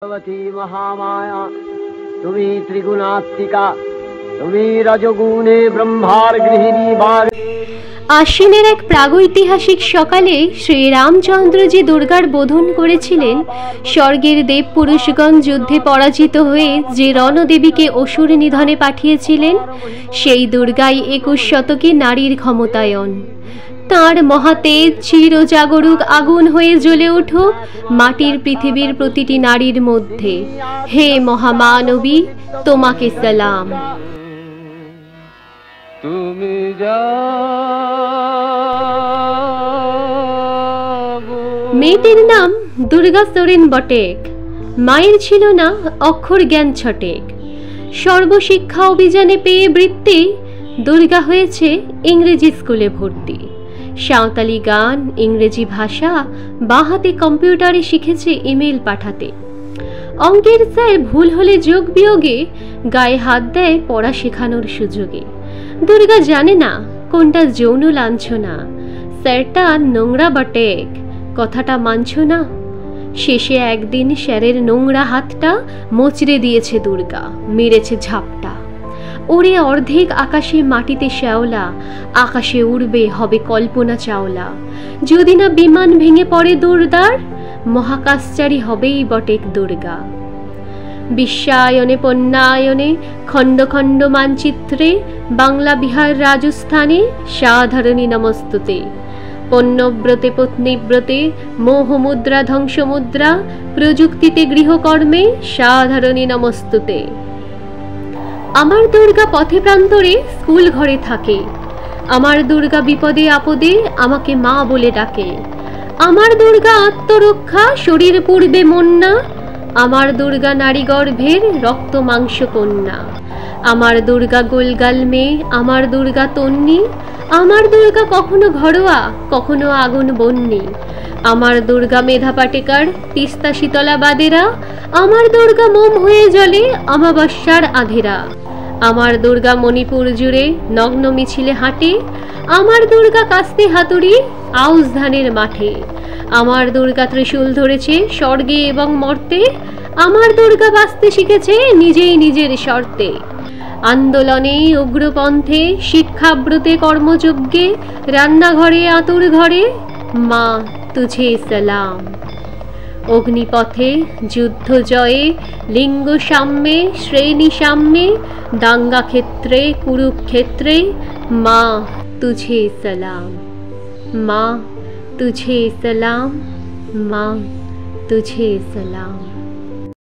भगवती महामाया তুমি ত্রিগুণাত্মিকা তুমি রজগুণে ব্রহ্মার গৃহিণী বাগ। আশ্বিনের এক প্রাগৈতিহাসিক সকালে শ্রীরামচন্দ্রজি দুর্গার বোধন করেছিলেন। স্বর্গের দেব পুরুষগণ যুদ্ধে পরাজিত হয়ে যে রণদেবীকে অসুর নিধনে পাঠিয়েছিলেন, সেই দুর্গাই 21 শতকে নারীর ক্ষমতায়ন। তাঁর মহাতেজ চিরজাগরুক আগুন হয়ে জ্বলে উঠুক মাটির পৃথিবীর প্রতিটি নারীর মধ্যে। হে মহামানবী, তোমাকে সালাম। তুমি মেয়েটির নাম দুর্গা সোরেন বটেক। মায়ের ছিল না অক্ষর জ্ঞান ছটেক। সর্বশিক্ষা অভিযানে পেয়ে বৃত্তি দুর্গা হয়েছে ইংরেজি স্কুলে ভর্তি। সাঁওতালি গান, ইংরেজি ভাষা, বাঁহাতে কম্পিউটারে শিখেছে ইমেল পাঠাতে। অঙ্কের স্যার ভুল হলে যোগ বিয়োগে গায়ে হাত দেয় পড়া শেখানোর সুযোগে। দুর্গা জানে না কোনটা যৌন লাঞ্ছনা। স্যারটা নোংরা বটেক, কথাটা মানছ না। শেষে একদিন স্যারের নোংরা হাতটা মোচড়ে দিয়েছে দুর্গা, মেরেছে ঝাপটা। ওরে অর্ধেক আকাশে মাটিতে শ্যাওলা, আকাশে উড়বে হবে কল্পনা চাওলা। যদি না বিমান ভেঙে পড়ে দুর্দার, মহাকাশচারী হবেই বটেক দুর্গা। বিশ্বায়নে পণ্যায়নে খণ্ড খণ্ড মানচিত্রে বাংলা বিহার রাজস্থানে সাধারণী নমস্তুতে। পণ্যব্রতে পত্নীব্রতে মোহমুদ্রা ধ্বংসমুদ্রা প্রযুক্তিতে গৃহকর্মে সাধারণী নমস্তুতে। আমার দুর্গা পথে প্রান্তরে স্কুল ঘরে থাকে। আমার দুর্গা বিপদে আপদে আমাকে মা বলে ডাকে। আমার দুর্গা আত্মরক্ষা, শরীর পূর্বে মন না। আমার দুর্গা নারী গর্ভের রক্ত মাংস কন্যা। আমার দুর্গা গোলগাল মেয়ে, আমার দুর্গা তন্নি। আমার দুর্গা কখনো ঘরোয়া, কখনো আগুন বন্যি। আমার দুর্গা মেধা পাটেকার, তিস্তা শীতলা বাদেরা। আমার দুর্গা মোম হয়ে জ্বলে অমাবস্যার আধেরা। আমার দুর্গা মণিপুর জুড়ে নগ্ন মিছিলে হাঁটে। আমার দুর্গা কাস্তে হাতুড়ি আউশ ধানের মাঠে। আমার দুর্গা ত্রিশূল ধরেছে স্বর্গে এবং মর্তে। আমার দুর্গা বাঁচতে শিখেছে নিজেই নিজের শর্তে। আন্দোলনে, উগ্রপন্থে, শিক্ষাব্রতে, কর্মযজ্ঞে, রান্নাঘরে, আতুর ঘরে, মা তুঝে সালাম। অগ্নিপথে, যুদ্ধ জয়ে, লিঙ্গ সাম্যে, শ্রেণী সাম্যে, দাঙ্গা ক্ষেত্রে, কুরুক্ষেত্রে, মা তুঝে সালাম। মা तुझे सलाम, माँ तुझे सलाम।